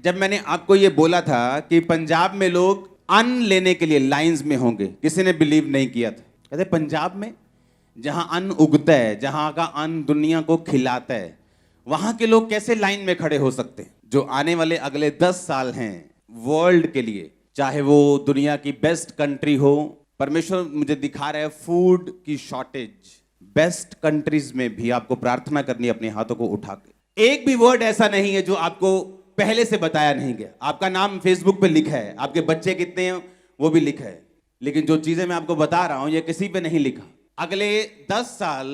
जब मैंने आपको ये बोला था कि पंजाब में लोग अन्न लेने के लिए लाइंस में होंगे, किसी ने बिलीव नहीं किया था। कहते पंजाब में जहां अन्न उगता है, जहां का अन्न दुनिया को खिलाता है, वहां के लोग कैसे लाइन में खड़े हो सकते हैं? जो आने वाले अगले 10 साल हैं वर्ल्ड के लिए, चाहे वो दुनिया की बेस्ट कंट्री हो, परमेश्वर मुझे दिखा रहा है फूड की शॉर्टेज, बेस्ट कंट्रीज में भी आपको प्रार्थना करनी है अपने हाथों को उठा के। एक भी वर्ड ऐसा नहीं है जो आपको पहले से बताया नहीं गया। आपका नाम फेसबुक पे लिखा है, आपके बच्चे कितने हैं वो भी लिखा है, लेकिन जो चीजें मैं आपको बता रहा हूं ये किसी पे नहीं लिखा। अगले 10 साल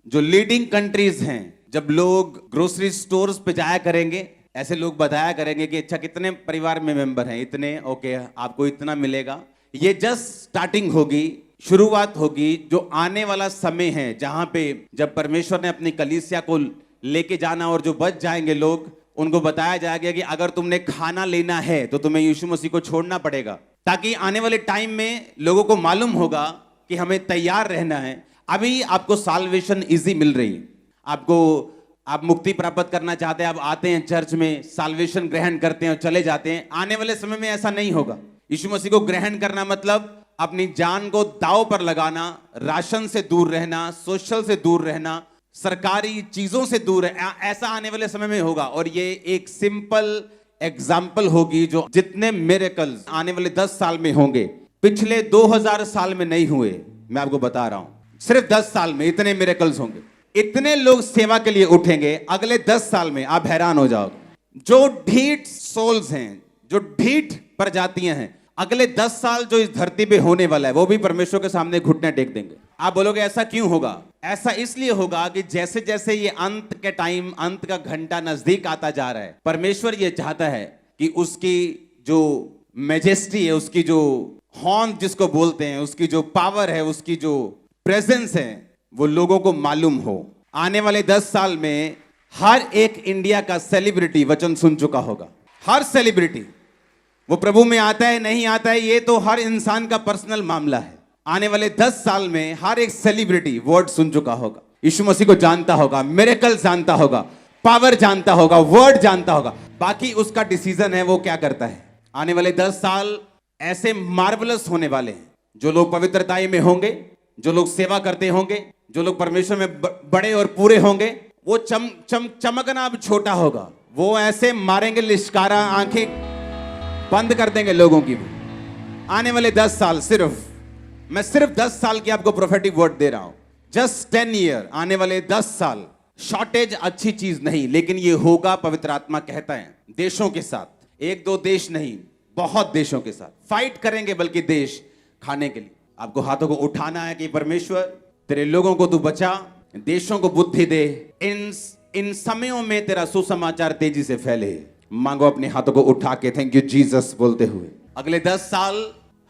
जो लीडिंग कंट्रीज हैं, जब लोग ग्रोसरी स्टोर्स पे जाया करेंगे, ऐसे लोग बताया करेंगे कि अच्छा कितने परिवार में मेंबर हैं, इतने, ओके आपको इतना मिलेगा। ये जस्ट स्टार्टिंग होगी, शुरुआत होगी। जो आने वाला समय है जहां पे जब परमेश्वर ने अपनी कलीसिया को लेके जाना और जो बच जाएंगे लोग, उनको बताया जाएगा कि अगर तुमने खाना लेना है तो तुम्हें यीशु मसीह को छोड़ना पड़ेगा, ताकि आने वाले टाइम में लोगों को मालूम होगा कि हमें तैयार रहना है। अभी आपको साल्वेशन इजी मिल रही है, आप मुक्ति प्राप्त करना चाहते हैं, आप आते हैं चर्च में, साल्वेशन ग्रहण करते हैं और चले जाते हैं। आने वाले समय में ऐसा नहीं होगा। यीशु मसीह को ग्रहण करना मतलब अपनी जान को दांव पर लगाना, राशन से दूर रहना, सोशल से दूर रहना, सरकारी चीजों से दूर है। ऐसा आने वाले समय में होगा। और ये एक सिंपल एग्जाम्पल होगी, जो जितने मिरेकल्स आने वाले 10 साल में होंगे, पिछले 2000 साल में नहीं हुए। मैं आपको बता रहा हूं, सिर्फ 10 साल में इतने मिरेकल्स होंगे, इतने लोग सेवा के लिए उठेंगे। अगले 10 साल में आप हैरान हो जाओगे। जो ढीठ सोल्स हैं, जो ढीठ प्रजातियां हैं, अगले 10 साल जो इस धरती पे होने वाला है, वो भी परमेश्वर के सामने घुटने टेक देंगे। आप बोलोगे ऐसा क्यों होगा? ऐसा इसलिए होगा कि जैसे जैसे ये अंत के टाइम, अंत का घंटा नजदीक आता जा रहा है, परमेश्वर ये चाहता है कि उसकी जो मैजेस्टी है, उसकी जो हॉर्न जिसको बोलते हैं, उसकी जो पावर है, उसकी जो प्रेजेंस है, वो लोगों को मालूम हो। आने वाले 10 साल में हर एक इंडिया का सेलिब्रिटी वचन सुन चुका होगा। हर सेलिब्रिटी, वो प्रभु में आता है नहीं आता है, ये तो हर इंसान का पर्सनल मामला है। आने वाले 10 साल में हर एक सेलिब्रिटी वर्ड सुन चुका होगा, यीशु मसीह को जानता होगा, मिरेकल जानता होगा, पावर जानता होगा, वर्ड जानता होगा। बाकी उसका डिसीजन है वो क्या करता है। आने वाले 10 साल ऐसे मार्वलस होने वाले हैं। जो लोग पवित्रताई में होंगे, जो लोग सेवा करते होंगे, जो लोग परमेश्वर में बड़े और पूरे होंगे, वो चमकना अब छोटा होगा। वो ऐसे मारेंगे लिश्कारा, आंखें बंद कर देंगे लोगों की। आने वाले 10 साल, मैं सिर्फ 10 साल की आपको प्रोफेटिक वर्ड दे रहा हूं। जस्ट 10 ईयर, आने वाले 10 साल। शॉर्टेज अच्छी चीज नहीं, लेकिन ये होगा, पवित्र आत्मा कहता है। देशों के साथ, 1-2 देश नहीं, बहुत देशों के साथ फाइट करेंगे, बल्कि देश खाने के लिए। आपको हाथों को उठाना है कि परमेश्वर तेरे लोगों को तू बचा, देशों को बुद्धि दे, इन समयों में तेरा सुसमाचार तेजी से फैले। मांगो अपने हाथों को उठा के थैंक यू जीसस बोलते हुए। अगले 10 साल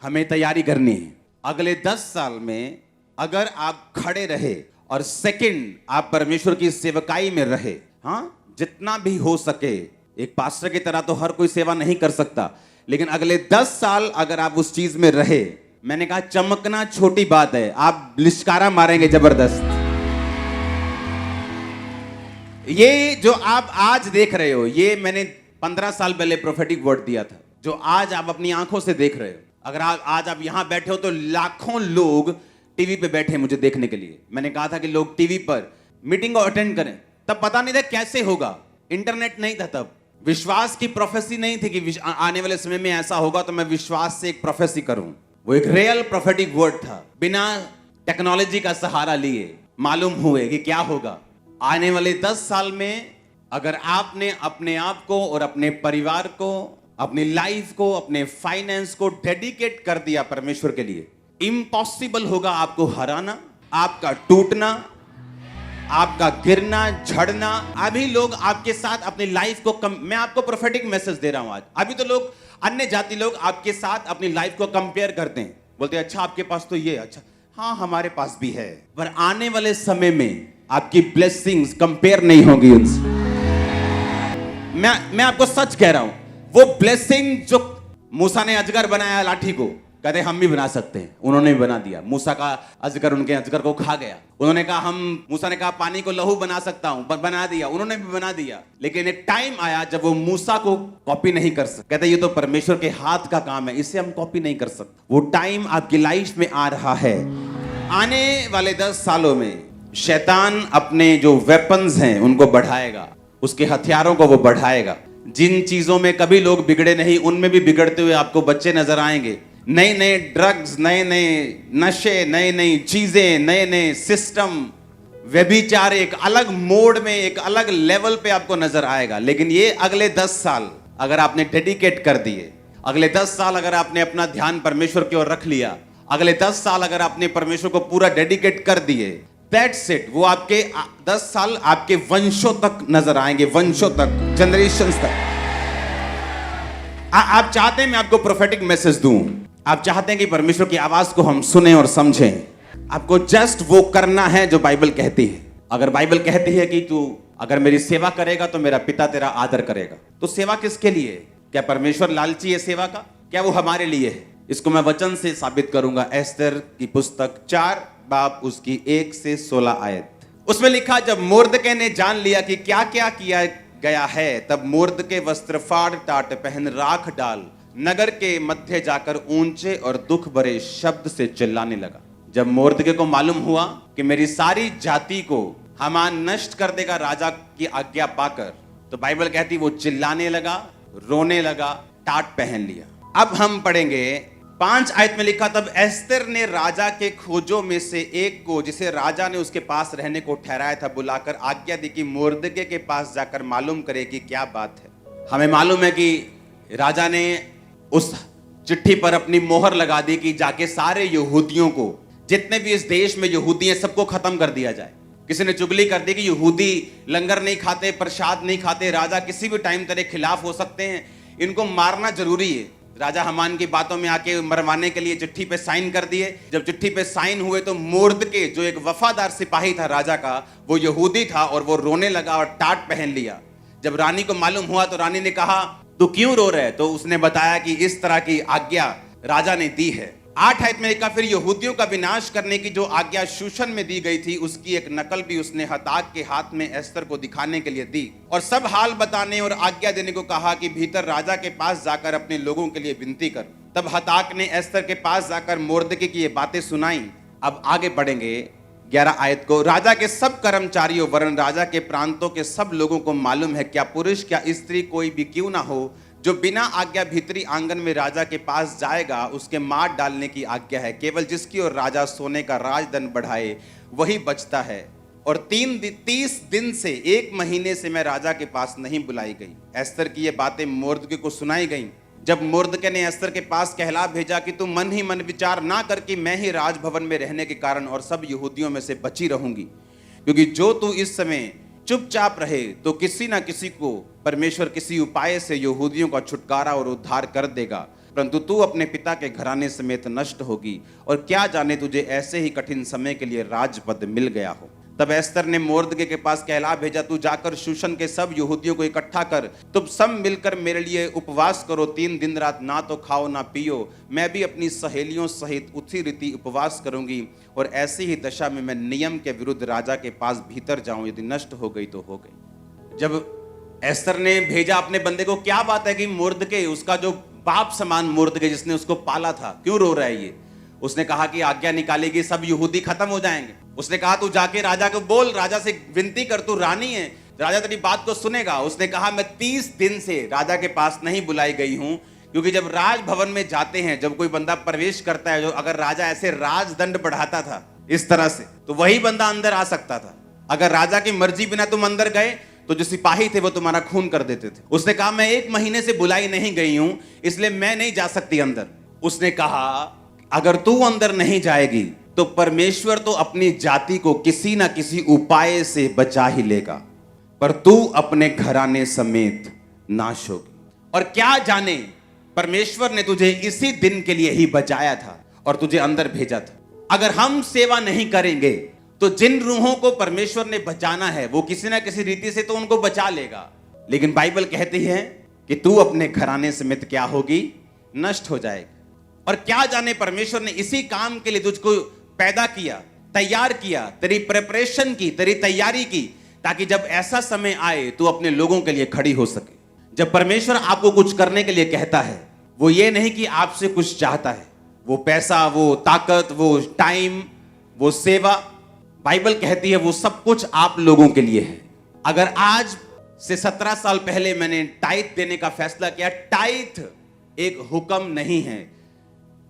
हमें तैयारी करनी है। अगले 10 साल में अगर आप खड़े रहे और सेकंड आप परमेश्वर की सेवकाई में रहे, हाँ, जितना भी हो सके। एक पास्टर की तरह तो हर कोई सेवा नहीं कर सकता, लेकिन अगले 10 साल अगर आप उस चीज में रहे, मैंने कहा चमकना छोटी बात है, आप लिश्कारा मारेंगे जबरदस्त। ये जो आप आज देख रहे हो, ये मैंने 15 साल पहले प्रोफेटिक वर्ड दिया था, जो आज आप अपनी आंखों से देख रहे हो। अगर आज आप यहां बैठे हो तो लाखों लोग टीवी पे बैठे हैं मुझे देखने के लिए। मैंने कहा था कि लोग टीवी पर मीटिंग को अटेंड करें, तब पता नहीं था कैसे होगा, इंटरनेट नहीं था तब, विश्वास की प्रोफेसी नहीं थी कि आने वाले समय में ऐसा होगा, तो मैं विश्वास से एक प्रोफेसी करूं। वो एक रियल प्रोफेटिक वर्ड था, बिना टेक्नोलॉजी का सहारा लिए मालूम हुए कि क्या होगा। आने वाले 10 साल में अगर आपने अपने आप को और अपने परिवार को, अपनी लाइफ को, अपने फाइनेंस को डेडिकेट कर दिया परमेश्वर के लिए, इम्पॉसिबल होगा आपको हराना, आपका टूटना, आपका गिरना, झड़ना। अभी लोग आपके साथ अपनी लाइफ को मैं आपको प्रोफेटिक मैसेज दे रहा हूं आज। अभी तो लोग, अन्य जाति लोग आपके साथ अपनी लाइफ को कंपेयर करते हैं, बोलते हैं अच्छा आपके पास तो ये, अच्छा हाँ हमारे पास भी है। पर आने वाले समय में आपकी ब्लेसिंग्स कंपेयर नहीं होंगी उनसे। मैं आपको सच कह रहा हूं, वो ब्लेसिंग जो मूसा ने अजगर बनाया लाठी को, कहते हम भी बना सकते हैं। उन्होंने भी बना दिया। मूसा का अजगर उनके अजगर को खा गया। उन्होंने कहा मूसा ने कहा पानी को लहू बना सकता हूं, बना दिया। उन्होंने भी बना दिया। लेकिन एक टाइम आया जब वो मूसा को कॉपी नहीं कर सकते। कहते ये तो परमेश्वर के हाथ का काम है, इसे हम कॉपी नहीं कर सकते। वो टाइम आपकी लाइफ में आ रहा है। आने वाले 10 सालों में शैतान अपने जो वेपन्स हैं उनको बढ़ाएगा, उसके हथियारों को वो बढ़ाएगा। जिन चीजों में कभी लोग बिगड़े नहीं, उनमें भी बिगड़ते हुए आपको बच्चे नजर आएंगे। नए नए ड्रग्स, नए नए नशे, नई नई चीजें, नए नए सिस्टम, व्यभिचार एक अलग मोड में, एक अलग लेवल पे आपको नजर आएगा। लेकिन ये अगले 10 साल अगर आपने डेडिकेट कर दिए, अगले 10 साल अगर आपने अपना ध्यान परमेश्वर की ओर रख लिया, अगले 10 साल अगर आपने परमेश्वर को पूरा डेडिकेट कर दिए, दैट्स इट। वो आपके 10 साल आपके वंशों तक नजर आएंगे, वंशों तक, जनरेशंस तक। आप चाहते हैं मैं आपको प्रोफेटिक मैसेज दूं, आप चाहते हैं कि परमेश्वर की आवाज को हम सुने और समझें। आपको जस्ट वो करना है जो बाइबल कहती है। अगर बाइबल कहती है कि तू अगर मेरी सेवा करेगा तो मेरा पिता तेरा आदर करेगा, तो सेवा किसके लिए? क्या परमेश्वर लालची है सेवा का? क्या वो हमारे लिए है? इसको मैं वचन से साबित करूंगा। एस्तर की पुस्तक 4 बाब उसकी 1 से 16 आयत। उसमें लिखा, जब मोर्दके ने जान लिया कि क्या क्या किया गया है, तब मोर्दके वस्त्र फाड़ टाट पहन राख डाल नगर के मध्य जाकर ऊंचे और दुख भरे शब्द से चिल्लाने लगा। जब मोर्दके को मालूम हुआ कि मेरी सारी जाति को हामान नष्ट कर देगा राजा की आज्ञा पाकर, तो बाइबल कहती वो चिल्लाने लगा, रोने लगा, टाट पहन लिया। अब हम पढ़ेंगे 5 आयत में लिखा, तब एस्तर ने राजा के खोजों में से एक को, जिसे राजा ने उसके पास रहने को ठहराया था, बुलाकर आज्ञा दी कि मोर्दके के पास जाकर मालूम करे कि क्या बात है। हमें मालूम है कि राजा ने उस चिट्ठी पर अपनी मोहर लगा दी कि जाके सारे यहूदियों को, जितने भी इस देश में यहूदी हैं, सबको खत्म कर दिया जाए। किसी ने चुगली कर दी कि यहूदी लंगर नहीं खाते, प्रसाद नहीं खाते, राजा किसी भी टाइम तेरे खिलाफ हो सकते हैं, इनको मारना जरूरी है। राजा हमान की बातों में आके मरवाने के लिए चिट्ठी पे साइन कर दिए। जब चिट्ठी पे साइन हुए तो मोर्दके जो एक वफादार सिपाही था राजा का, वो यहूदी था और वो रोने लगा और टाट पहन लिया। जब रानी को मालूम हुआ तो रानी ने कहा तू क्यों रो रहे? तो उसने बताया कि इस तरह की आज्ञा राजा ने दी है। 8 आयत में लिखा, फिर यहूदियों का विनाश करने की जो आज्ञा शूशन में दी गई थी, उसकी एक नकल भी उसने हताक के हाथ में एस्तर को दिखाने के लिए दी और सब हाल बताने और आज्ञा देने को कहा कि भीतर राजा के पास जाकर अपने लोगों के लिए विनती कर। तब हताक ने एस्तर के पास जाकर मोर्दके की ये बातें सुनाई। अब आगे बढ़ेंगे 11 आयत को। राजा के सब कर्मचारियों वरन राजा के प्रांतों के सब लोगों को मालूम है, क्या पुरुष क्या स्त्री कोई भी क्यों ना हो, जो बिना आज्ञा भीतरी आंगन में राजा के पास जाएगा, उसके मार डालने की आज्ञा है। केवल जिसकी ओर राजा सोने का राजदंड बढ़ाए वही बचता है। और 30 दिन से 1 महीने से मैं राजा के पास नहीं बुलाई गई। एस्तर की ये बातें मोर्दके को सुनाई गई। जब मोर्दके ने एस्तर के पास कहला भेजा कि तुम मन ही मन विचार ना कर कि मैं ही राजभवन में रहने के कारण और सब यहूदियों में से बची रहूंगी, क्योंकि जो तू इस समय चुपचाप रहे तो किसी ना किसी को परमेश्वर किसी उपाय से यहूदियों का छुटकारा और उद्धार कर देगा, परंतु तू अपने पिता के घराने समेत नष्ट होगी। और क्या जाने तुझे ऐसे ही कठिन समय के लिए राजपद मिल गया हो। तब एस्तर ने मोर्दके के पास कहला भेजा, तू जाकर शूशन के सब यहूदियों को इकट्ठा कर, तुम सब मिलकर मेरे लिए उपवास करो, 3 दिन रात ना तो खाओ ना पियो। मैं भी अपनी सहेलियों सहित उसी रीति उपवास करूंगी और ऐसी ही दशा में मैं नियम के विरुद्ध राजा के पास भीतर जाऊं, यदि नष्ट हो गई तो हो गई। जब एस्तर ने भेजा अपने बंदे को, क्या बात है कि मोर्दके, उसका जो बाप समान मोर्दके जिसने उसको पाला था, क्यों रो रहा है ये? उसने कहा कि आज्ञा निकालेगी, सब यहूदी खत्म हो जाएंगे। उसने कहा तू जाके राजा को बोल, राजा से विनती कर, तू रानी है, राजा तेरी बात को सुनेगा। उसने कहा मैं 30 दिन से राजा के पास नहीं बुलाई गई हूं, क्योंकि जब राजभवन में जाते हैं, जब कोई बंदा प्रवेश करता है, जो अगर राजा ऐसे राजदंड बढ़ाता था इस तरह से, तो वही बंदा अंदर आ सकता था। अगर राजा की मर्जी बिना तुम अंदर गए तो जो सिपाही थे वो तुम्हारा खून कर देते थे। उसने कहा मैं 1 महीने से बुलाई नहीं गई हूं, इसलिए मैं नहीं जा सकती अंदर। उसने कहा अगर तू अंदर नहीं जाएगी तो परमेश्वर तो अपनी जाति को किसी ना किसी उपाय से बचा ही लेगा, पर तू अपने घराने समेत नाश होगी। और क्या जाने परमेश्वर ने तुझे इसी दिन के लिए ही बचाया था और तुझे अंदर भेजा था। अगर हम सेवा नहीं करेंगे तो जिन रूहों को परमेश्वर ने बचाना है वो किसी ना किसी रीति से तो उनको बचा लेगा, लेकिन बाइबल कहती है कि तू अपने घराने समेत क्या होगी? नष्ट हो जाएगी। और क्या जाने परमेश्वर ने इसी काम के लिए तुझको पैदा किया, तैयार किया, तेरी प्रिपरेशन की, तेरी तैयारी की, ताकि जब ऐसा समय आए तू अपने लोगों के लिए खड़ी हो सके। जब परमेश्वर आपको कुछ करने के लिए कहता है, वो ये नहीं कि आपसे कुछ चाहता है, वो पैसा, वो ताकत, वो टाइम, वो सेवा, बाइबल कहती है वो सब कुछ आप लोगों के लिए है। अगर आज से 17 साल पहले मैंने टाइथ देने का फैसला किया, टाइथ एक हुक्म नहीं है,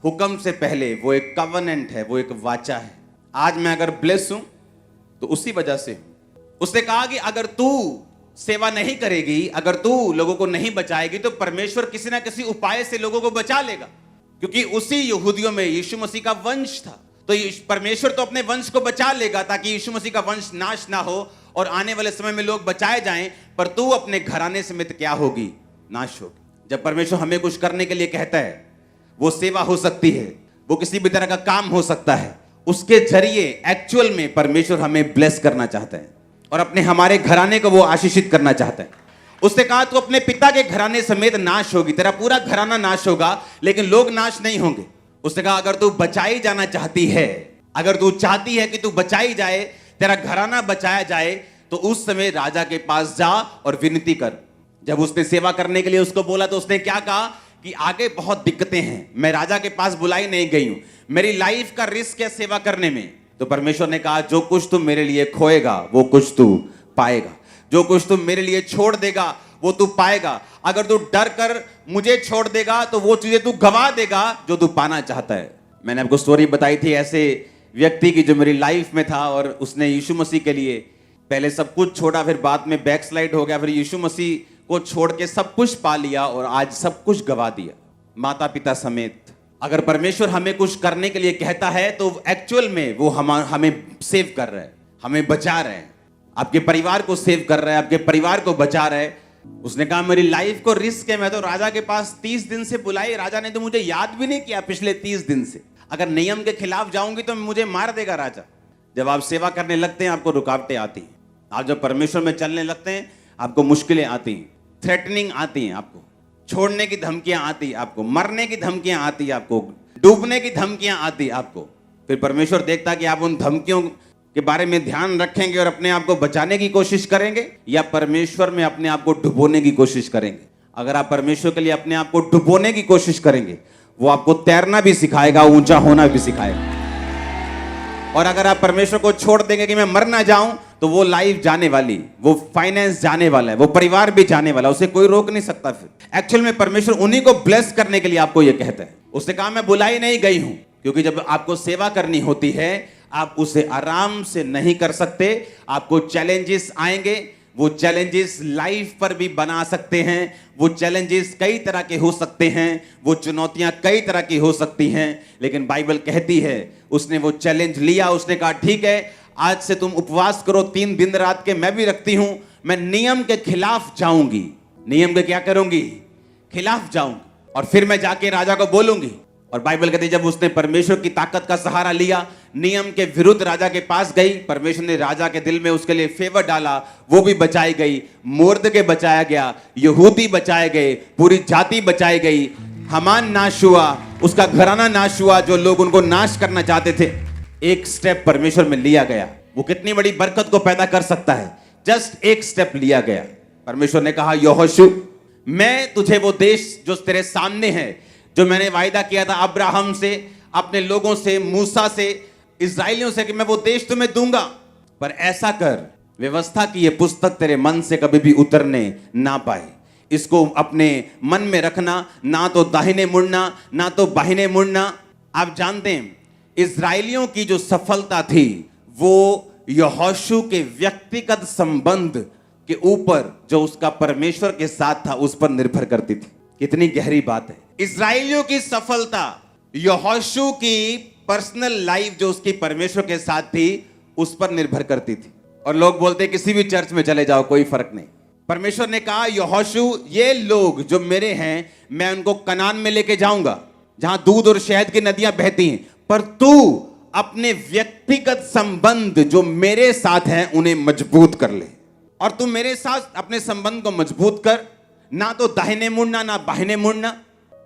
हुक्म से पहले वो एक कवनेंट है, वो एक वाचा है। आज मैं अगर ब्लेस हूं तो उसी वजह से हूं। उसने कहा कि अगर तू सेवा नहीं करेगी, अगर तू लोगों को नहीं बचाएगी, तो परमेश्वर किसी ना किसी उपाय से लोगों को बचा लेगा, क्योंकि उसी यहूदियों में यीशु मसीह का वंश था। तो परमेश्वर तो अपने वंश को बचा लेगा ताकि यीशु मसीह का वंश नाश ना हो और आने वाले समय में लोग बचाए जाएं, पर तू अपने घराने समेत क्या होगी? नाश होगी। जब परमेश्वर हमें कुछ करने के लिए कहता है, वो सेवा हो सकती है, वो किसी भी तरह का काम हो सकता है, उसके जरिए एक्चुअल में परमेश्वर हमें ब्लेस करना चाहता है और अपने हमारे घराने को वो आशीषित करना चाहता है। उसने कहा तू अपने पिता के घराने समेत नाश होगी, तेरा पूरा घराना नाश होगा, लेकिन लोग नाश नहीं होंगे। उसने कहा अगर तू बचाई जाना चाहती है, अगर तू चाहती है कि तू बचाई जाए, तेरा घराना बचाया जाए, तो उस समय राजा के पास जा और विनती कर। जब उसने सेवा करने के लिए उसको बोला तो उसने क्या कहा कि आगे बहुत दिक्कतें हैं, मैं राजा के पास बुलाई नहीं गई हूं, मेरी लाइफ का रिस्क है सेवा करने में। तो परमेश्वर ने कहा जो कुछ तू मेरे लिए खोएगा वो कुछ तू पाएगा, जो कुछ तू मेरे लिए छोड़ देगा वो तू पाएगा। अगर तू डर कर मुझे छोड़ देगा तो वो चीजें तू गवा देगा जो तू पाना चाहता है। मैंने आपको स्टोरी बताई थी ऐसे व्यक्ति की जो मेरी लाइफ में था और उसने यीशु मसीह के लिए पहले सब कुछ छोड़ा, फिर बाद में बैकस्लाइड हो गया, फिर यीशु मसीह को छोड़ के सब कुछ पा लिया और आज सब कुछ गवा दिया, माता पिता समेत। अगर परमेश्वर हमें कुछ करने के लिए कहता है तो एक्चुअल में वो हमें सेव कर रहा है, हमें बचा रहे हैं, आपके परिवार को सेव कर रहा है, आपके परिवार को बचा रहा है। उसने कहा मेरी लाइफ को रिस्क है, मैं तो राजा के पास 30 दिन से बुलाई, राजा ने तो मुझे याद भी नहीं किया पिछले 30 दिन से, अगर नियम के खिलाफ जाऊंगी तो मुझे मार देगा राजा। जब आप सेवा करने लगते हैं आपको रुकावटें आती हैं, आप जब परमेश्वर में चलने लगते हैं आपको मुश्किलें आती हैं, थ्रेटनिंग आती हैं, आपको छोड़ने की धमकियां आती हैं, आपको मरने की धमकियां आती हैं, आपको डूबने की धमकियां आती हैं आपको। फिर परमेश्वर देखता कि आप उन धमकियों के बारे में ध्यान रखेंगे और अपने आप को बचाने की कोशिश करेंगे या परमेश्वर में अपने आप को डुबोने की कोशिश करेंगे। अगर आप परमेश्वर के लिए अपने आप को डुबोने की कोशिश करेंगे वो आपको तैरना भी सिखाएगा, ऊंचा होना भी सिखाएगा। और अगर आप परमेश्वर को छोड़ देंगे कि मैं मर ना जाऊं, तो वो लाइफ जाने वाली, वो फाइनेंस जाने वाला है, वो परिवार भी जाने वाला, उसे कोई रोक नहीं सकता। फिर एक्चुअल में परमेश्वर उन्हीं को ब्लेस करने के लिए आपको ये कहता है। उसने कहा मैं बुलाई नहीं गई हूं, क्योंकि जब आपको सेवा करनी होती है आप उसे आराम से नहीं कर सकते, आपको चैलेंजेस आएंगे, वो चैलेंजेस लाइफ पर भी बना सकते हैं, वो चैलेंजेस कई तरह के हो सकते हैं, वो चुनौतियां कई तरह की हो सकती हैं। लेकिन बाइबल कहती है उसने वो चैलेंज लिया, उसने कहा ठीक है आज से तुम उपवास करो 3 दिन रात के, मैं भी रखती हूं, मैं नियम के खिलाफ जाऊंगी, नियम के क्या करूंगी? खिलाफ जाऊंगी, और फिर मैं जाके राजा को बोलूंगी। और बाइबल कहती है जब उसने परमेश्वर की ताकत का सहारा लिया, नियम के विरुद्ध राजा के पास गई, परमेश्वर ने राजा के दिल में उसके लिए फेवर डाला, वो भी बचाई गई, मोर्दके बचाया गया, यहूदी बचाए गए, पूरी जाति बचाई गई, हामान नाश हुआ, उसका घराना नाश हुआ, जो लोग उनको नाश करना चाहते थे। एक स्टेप परमेश्वर में लिया गया, वो कितनी बड़ी बरकत को पैदा कर सकता है, जस्ट एक स्टेप लिया गया। परमेश्वर ने कहा यहोशू मैं तुझे वो देश जो तेरे सामने है, जो मैंने वायदा किया था अब्राहम से, अपने लोगों से, मूसा से, इस्राएलियों से कि मैं वो देश तुम्हें दूंगा, पर ऐसा कर व्यवस्था की ये पुस्तक तेरे मन से कभी भी उतरने ना पाए, इसको अपने मन में रखना, ना तो दाहिने मुड़ना ना तो बाहिने मुड़ना। आप जानते हैं इस्राएलियों की जो सफलता थी वो यहोशू के व्यक्तिगत संबंध के ऊपर जो उसका परमेश्वर के साथ था उस पर निर्भर करती थी। कितनी गहरी बात है। इस्राएलियों की सफलता यहोशू की पर्सनल लाइफ जो उसकी परमेश्वर के साथ थी उस पर निर्भर करती थी। और लोग बोलते किसी भी चर्च में चले जाओ कोई फर्क नहीं। परमेश्वर ने कहा यहोशू ये लोग जो मेरे हैं मैं उनको कनान में लेके जाऊंगा जहां दूध और शहद की नदियां बहती हैं, पर तू अपने व्यक्तिगत संबंध जो मेरे साथ हैं उन्हें मजबूत कर ले। और तू मेरे साथ अपने संबंध को मजबूत कर, ना तो दाहिने मुड़ना ना बाहिने मुड़ना।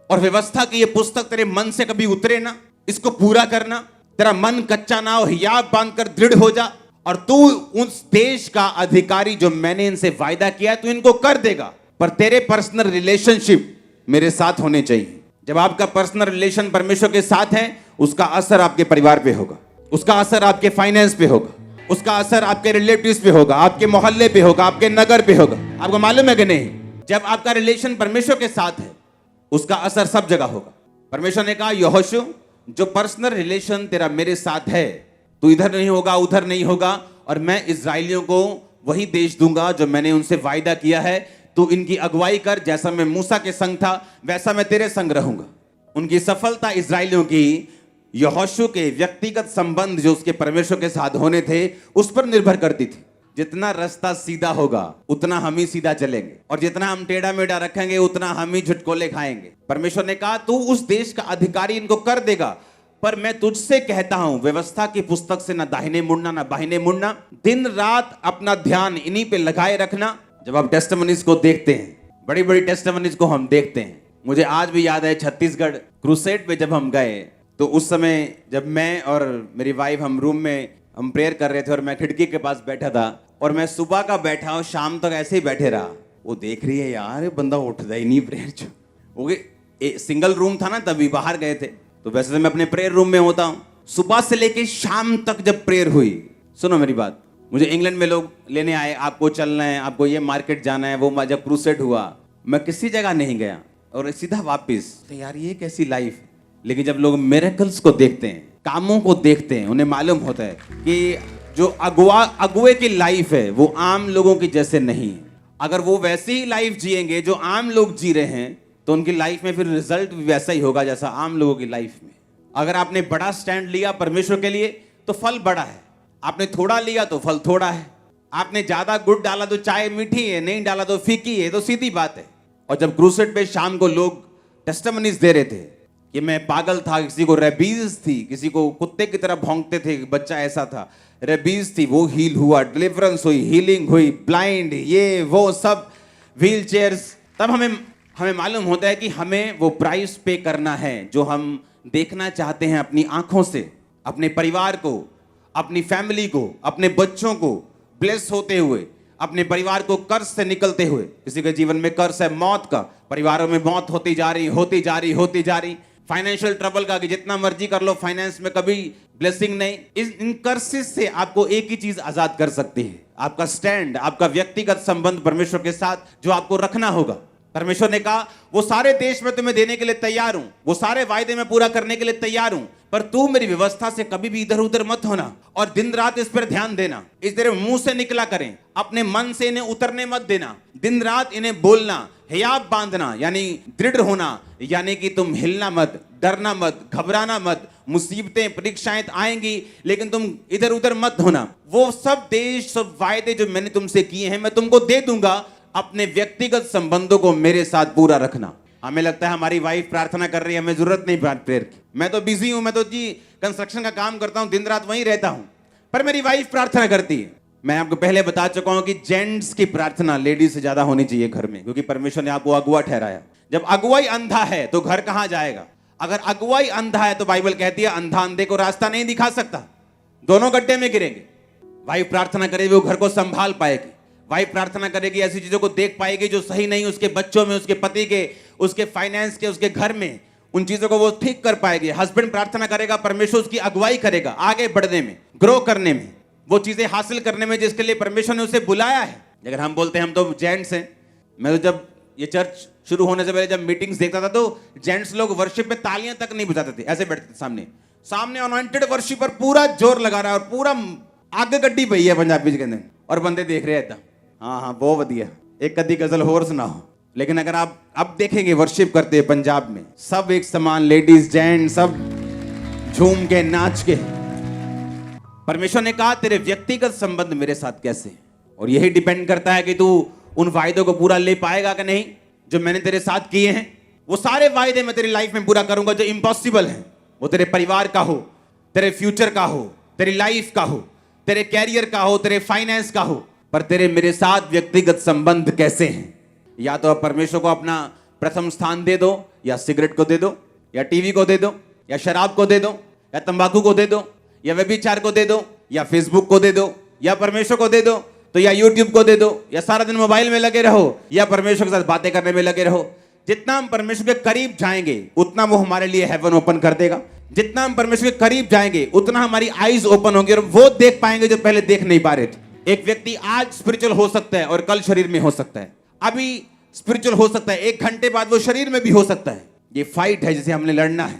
और व्यवस्था की ये पुस्तक तेरे मन से कभी उतरे ना, इसको पूरा करना, तेरा मन कच्चा ना हो, हियाब बांधकर दृढ़ हो जा और तू उस देश का अधिकारी जो मैंने इनसे वायदा किया है तू इनको कर देगा। पर तेरे पर्सनल रिलेशनशिप मेरे साथ होने चाहिए। जब आपका पर्सनल रिलेशन परमेश्वर के साथ है, उसका असर आपके परिवार पे होगा, उसका असर आपके फाइनेंस पे होगा, उसका असर आपके रिलेटिव्स पे होगा, आपके मोहल्ले पे होगा, आपके नगर पे होगा। आपको मालूम है कि नहीं? जब आपका रिलेशन परमेश्वर के साथ है, उसका असर सब जगह होगा। परमेश्वर ने कहा, यहोशू, जो पर्सनल रिलेशन तेरा मेरे साथ है, तू इधर नहीं होगा, उधर नहीं होगा, और मैं इस्राएलियों को वही देश दूंगा जो मैंने उनसे वायदा किया है। तू इनकी अगुवाई कर, जैसा मैं मूसा के संग था वैसा मैं तेरे संग रहूंगा। उनकी सफलता इस्राएलियों की यहोशू के व्यक्तिगत संबंध जो उसके परमेश्वर के साथ होने थे उस पर निर्भर करती थी। जितना रास्ता सीधा होगा उतना हम ही सीधा चलेंगे, और जितना हम टेढ़ा मेढ़ा रखेंगे उतना हम ही झुटकोले खाएंगे। परमेश्वर ने कहा, तू उस देश का अधिकारी इनको कर देगा, पर मैं तुझसे कहता हूं, व्यवस्था की पुस्तक से ना दाहिने मुड़ना ना बाहिने मुड़ना, दिन रात अपना ध्यान इन्हीं पे लगाए रखना। जब आप टेस्टिमनीज को देखते हैं, बड़ी बड़ी टेस्टिमनीज को हम देखते हैं, मुझे आज भी याद है छत्तीसगढ़ क्रूसेड पे जब हम गए, तो उस समय जब मैं और मेरी वाइफ हम रूम में हम प्रेयर कर रहे थे और मैं खिड़की के पास बैठा था, और मैं सुबह का बैठा और शाम तक ऐसे ही बैठे रहा। वो देख रही है, यार ये बंदा उठता ही नहीं प्रेयर जो हो गए। सिंगल रूम था ना, तभी बाहर गए थे, तो वैसे तो मैं अपने प्रेयर रूम में होता हूँ। सुबह से लेके शाम तक जब प्रेयर हुई, सुनो मेरी बात, मुझे इंग्लैंड में लोग लेने आए, आपको चलना है, आपको ये मार्केट जाना है, वो जब क्रूसेड हुआ मैं किसी जगह नहीं गया और सीधा वापिस। तो यार ये कैसी लाइफ है। लेकिन जब लोग मिरेकल्स को देखते हैं, कामों को देखते हैं, उन्हें मालूम होता है कि जो अगुए की लाइफ है वो आम लोगों की जैसे नहीं है। अगर वो वैसी ही लाइफ जिएंगे जो आम लोग जी रहे हैं, तो उनकी लाइफ में फिर रिजल्ट भी वैसा ही होगा जैसा आम लोगों की लाइफ में। अगर आपने बड़ा स्टैंड लिया परमेश्वर के लिए तो फल बड़ा है, आपने थोड़ा लिया तो फल थोड़ा है, आपने ज्यादा गुड़ डाला तो चाय मीठी है, नहीं डाला तो फीकी है, तो सीधी बात है। और जब क्रूसेड पे शाम को लोग टेस्टिमनीज दे रहे थे कि मैं पागल था, किसी को रेबीज थी, किसी को कुत्ते की तरह भौंकते थे, बच्चा ऐसा था, रेबीज थी, वो हील हुआ, डिलीवरेंस हुई, हीलिंग हुई, ब्लाइंड ये वो सब, व्हील चेयर्स, तब हमें मालूम होता है कि हमें वो प्राइस पे करना है जो हम देखना चाहते हैं अपनी आंखों से, अपने परिवार को, अपनी फैमिली को, अपने बच्चों को ब्लेस होते हुए, अपने परिवार को कर्ज से निकलते हुए। किसी के जीवन में कर्ज है मौत का, परिवारों में मौत होती जा रही, फाइनेंशियल ट्रबल का कि जितना मर्जी कर लो फाइनेंस में कभी ब्लेसिंग नहीं। इन कर्सेस से आपको एक ही चीज आजाद कर सकती है, आपका स्टैंड, आपका व्यक्तिगत संबंध परमेश्वर के साथ जो आपको रखना होगा। परमेश्वर ने कहा, वो सारे देश में तुम्हें देने के लिए तैयार हूं, वो सारे वायदे में पूरा करने के लिए तैयार हूं, पर तू मेरी व्यवस्था से कभी भी इधर उधर मत होना और दिन रात इस पर ध्यान देना। इस तेरे मुंह से निकला करें, अपने मन से इन्हें उतरने मत देना, दिन रात इन्हें बोलना, हियाब बांधना यानी दृढ़ होना, यानी कि तुम हिलना मत, डरना मत, घबराना मत। मुसीबतें परीक्षाएं आएंगी लेकिन तुम इधर उधर मत होना। वो सब देश, सब वायदे जो मैंने तुमसे किए हैं मैं तुमको दे दूंगा, अपने व्यक्तिगत संबंधों को मेरे साथ पूरा रखना। हमें लगता है हमारी वाइफ प्रार्थना कर रही है, हमें जरूरत नहीं प्रेयर की, मैं तो बिजी हूं, मैं तो जी कंस्ट्रक्शन का काम करता हूं, दिन रात वहीं रहता हूं, पर मेरी वाइफ प्रार्थना करती है। मैं आपको पहले बता चुका हूं कि जेंट्स की प्रार्थना लेडीज से ज्यादा होनी चाहिए घर में, क्योंकि परमेश्वर ने आपको अगुआ ठहराया। जब अगुवाई अंधा है तो घर कहां जाएगा? अगर अगुवाई अंधा है तो बाइबल कहती है अंधा अंधे को रास्ता नहीं दिखा सकता, दोनों गड्ढे में गिरेंगे। वाइफ प्रार्थना करेगी वो घर को संभाल पाएगी, वाइफ प्रार्थना करेगी ऐसी चीजों को देख पाएगी जो सही नहीं, उसके बच्चों में, उसके पति के, उसके फाइनेंस के, उसके घर में, उन चीजों को वो ठीक कर पाएगी। हस्बैंड प्रार्थना करेगा, परमेश्वर उसकी अगुवाई करेगा आगे बढ़ने में, ग्रो करने में, वो चीजें हासिल करने में जिसके लिए परमेश्वर ने उसे बुलाया है। अगर हम बोलते हैं हम तो जेंट्स हैं, मैं तो जब ये चर्च शुरू होने से पहले जब मीटिंग्स देखता था तो जेंट्स लोग वर्शिप में तालियां तक नहीं बजाते थे, ऐसे बैठते थे सामने अनॉइंटेड वर्शिपर पूरा जोर लगा रहा है और पूरा आगे गड्डी पई है पंजाबी के अंदर, और बंदे देख रहे हैं हाँ बहुत बढ़िया, एक कदी गजल होर सुनाओ। लेकिन अगर आप अब देखेंगे वर्शिप करते हैं पंजाब में, सब एक समान, लेडीज जेंट सब झूम के नाच के। परमेश्वर ने कहा तेरे व्यक्तिगत संबंध मेरे साथ कैसे, और यही डिपेंड करता है कि तू उन वायदों को पूरा ले पाएगा कि नहीं जो मैंने तेरे साथ किए हैं। वो सारे वायदे मैं तेरी लाइफ में पूरा करूंगा जो इम्पॉसिबल है, वो तेरे परिवार का हो, तेरे फ्यूचर का हो, तेरी लाइफ का हो, तेरे कैरियर का हो, तेरे फाइनेंस का हो, पर तेरे मेरे साथ व्यक्तिगत संबंध कैसे हैं। या तो आप परमेश्वर को अपना प्रथम स्थान दे दो, या सिगरेट को दे दो, या टीवी को दे दो, या शराब को दे दो, या तंबाकू को दे दो, या व्यभिचार को दे दो, या फेसबुक को दे दो, या परमेश्वर को दे दो, तो या यूट्यूब को दे दो, या सारा दिन मोबाइल में लगे रहो, या परमेश्वर के साथ बातें करने में लगे रहो। जितना हम परमेश्वर के करीब जाएंगे उतना वो हमारे लिए हेवन ओपन कर देगा। जितना हम परमेश्वर के करीब जाएंगे उतना हमारी आईज ओपन होंगी और वो देख पाएंगे जो पहले देख नहीं पा रहे थे। एक व्यक्ति आज स्पिरिचुअल हो सकता है और कल शरीर में हो सकता है। अभी स्पिरिचुअल हो सकता है, 1 घंटे बाद वो शरीर में भी हो सकता है। ये फाइट है जिसे हमने लड़ना है।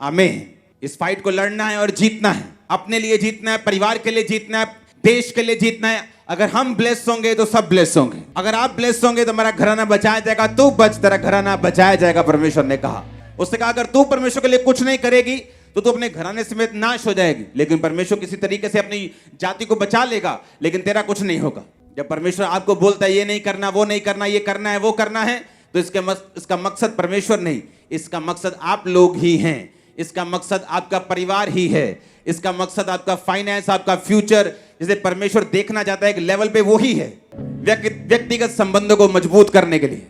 आमीन। इस फाइट को लड़ना है और जीतना है। अपने लिए जीतना है, परिवार के लिए जीतना है, देश के लिए जीतना है। अगर हम ब्लेस होंगे तो सब ब्लेस होंगे। अगर आप ब्लेस होंगे तो हमारा घराना बचाया जाएगा। तू बच, तेरा घराना बचाया जाएगा, परमेश्वर ने कहा। उसने कहा अगर तू परमेश्वर के लिए कुछ नहीं करेगी तो तू अपने घराने समेत नाश हो जाएगी, लेकिन परमेश्वर किसी तरीके से अपनी जाति को बचा लेगा, लेकिन तेरा कुछ नहीं होगा। जब परमेश्वर आपको बोलता है ये नहीं करना, वो नहीं करना, ये करना है, वो करना है, तो इसका मकसद परमेश्वर नहीं, इसका मकसद आप लोग ही हैं। इसका मकसद आपका परिवार ही है। इसका मकसद आपका फाइनेंस, आपका फ्यूचर, जिसे परमेश्वर देखना चाहता है एक लेवल पे, वो ही है। व्यक्तिगत संबंधों को मजबूत करने के लिए,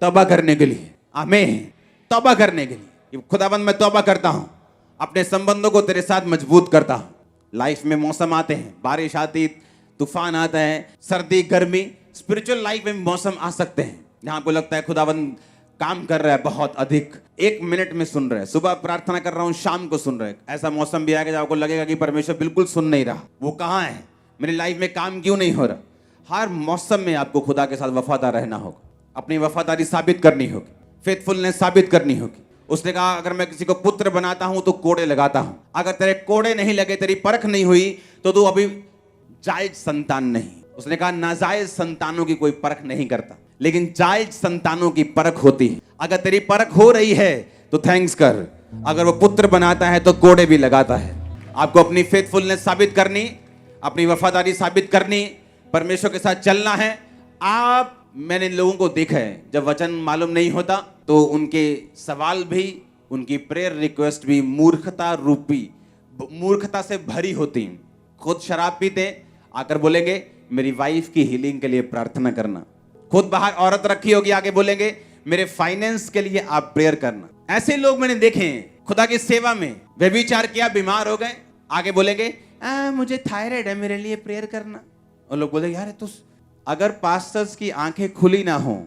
तौबा करने के लिए। आमीन। तौबा करने के लिए। खुदाबंद मैं तौबा करता हूं, अपने संबंधों को तेरे साथ मजबूत करता हूं। लाइफ में मौसम आते हैं, बारिश आती, तूफान आता है, सर्दी गर्मी। स्पिरिचुअल लाइफ में मौसम आ सकते हैं जहां आपको लगता है खुदाबंद काम कर रहा है बहुत अधिक, 1 मिनट में सुन रहा है, सुबह प्रार्थना कर रहा हूं, शाम को सुन रहा है। ऐसा मौसम भी आएगा जब आपको लगेगा कि परमेश्वर बिल्कुल सुन नहीं रहा, वो कहाँ है, मेरी लाइफ में काम क्यों नहीं हो रहा। हर मौसम में आपको खुदा के साथ वफादार रहना होगा, अपनी वफादारी साबित करनी होगी, फेथफुलनेस साबित करनी होगी। उसने कहा अगर मैं किसी को पुत्र बनाता हूं तो कोड़े लगाता हूं। अगर तेरे कोड़े नहीं लगे, तेरी परख नहीं हुई, तो तू अभी जायज संतान नहीं। उसने कहा नाजायज संतानों की कोई परख नहीं करता, लेकिन जायज संतानों की परख होती है। अगर तेरी परख हो रही है तो थैंक्स कर। अगर वो पुत्र बनाता है तो कोड़े भी लगाता है। आपको अपनी फेथफुलनेस साबित करनी, अपनी वफादारी साबित करनी, परमेश्वर के साथ चलना है। मैंने लोगों को देखा है जब वचन मालूम नहीं होता तो उनके सवाल भी, उनकी प्रेयर रिक्वेस्ट भी मूर्खता से भरी होती। खुद शराब पीते, आकर बोलेंगे मेरी वाइफ की हीलिंग के लिए प्रार्थना करना। खुद बाहर औरत रखी होगी, आगे बोलेंगे मेरे फाइनेंस के लिए आप प्रेयर करना। ऐसे लोग मैंने देखे हैं खुदा की सेवा में। व्यभिचार किया, बीमार हो गए, आगे बोलेंगे मुझे थायराइड है, मेरे लिए प्रेयर करना। और लोग बोलेंगे यार तो अगर पास्टर्स की आंखें खुली ना हो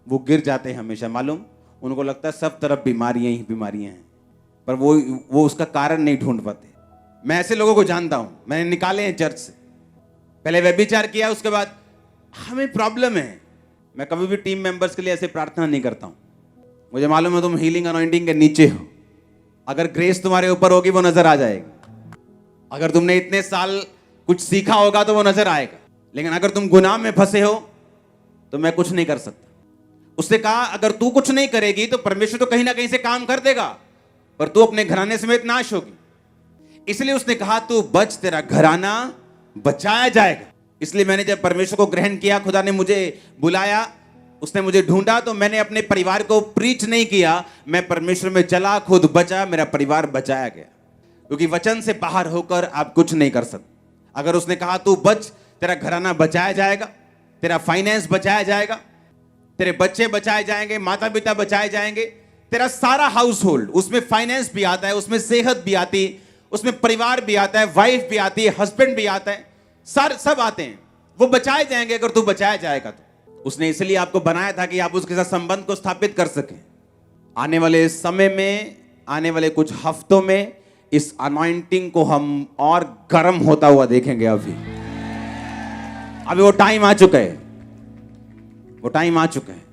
वो गिर जाते हैं हमेशा, मालूम। उनको लगता है सब तरफ बीमारियां ही बीमारियां हैं, पर वो उसका कारण नहीं ढूंढ पाते। मैं ऐसे लोगों को जानता हूं, मैंने निकाले हैं चर्च से। पहले व्यभिचार किया, उसके बाद हमें प्रॉब्लम है। मैं कभी भी टीम मेंबर्स के लिए ऐसे प्रार्थना नहीं करता हूं। मुझे मालूम है तुम हीलिंग अनॉइंटिंग के नीचे हो। अगर ग्रेस तुम्हारे ऊपर होगी वो नजर आ जाएगी। अगर तुमने इतने साल कुछ सीखा होगा तो वो नजर आएगा। लेकिन अगर तुम गुनाह में फंसे हो तो मैं कुछ नहीं कर सकता। उसने कहा अगर तू कुछ नहीं करेगी तो परमेश्वर तो कहीं ना कहीं से काम कर देगा, पर तू अपने घराने समेत नाश होगी। इसलिए उसने कहा तू बच, तेरा घराना बचाया जाएगा। इसलिए मैंने जब परमेश्वर को ग्रहण किया, खुदा ने मुझे बुलाया, उसने मुझे ढूंढा, तो मैंने अपने परिवार को प्रीच नहीं किया। मैं परमेश्वर में चला, खुद बचा, मेरा परिवार बचाया गया। क्योंकि वचन से बाहर होकर आप कुछ नहीं कर सकते। अगर उसने कहा तू बच, तेरा घराना बचाया जाएगा, तेरा फाइनेंस बचाया जाएगा, तेरे बच्चे बचाए जाएंगे, माता पिता बचाए जाएंगे, तेरा सारा हाउस होल्ड, उसमें फाइनेंस भी आता है, उसमें सेहत भी आती, उसमें परिवार भी आता है, वाइफ भी आती है, हस्बैंड भी आता है, सब आते हैं, वो बचाए जाएंगे अगर तू बचाया जाएगा तो। उसने इसलिए आपको बनाया था कि आप उसके साथ संबंध को स्थापित कर सकें। आने वाले समय में, आने वाले कुछ हफ्तों में इस अनॉइंटिंग को हम और गर्म होता हुआ देखेंगे। अभी वो टाइम आ चुका है, वो टाइम आ चुका है।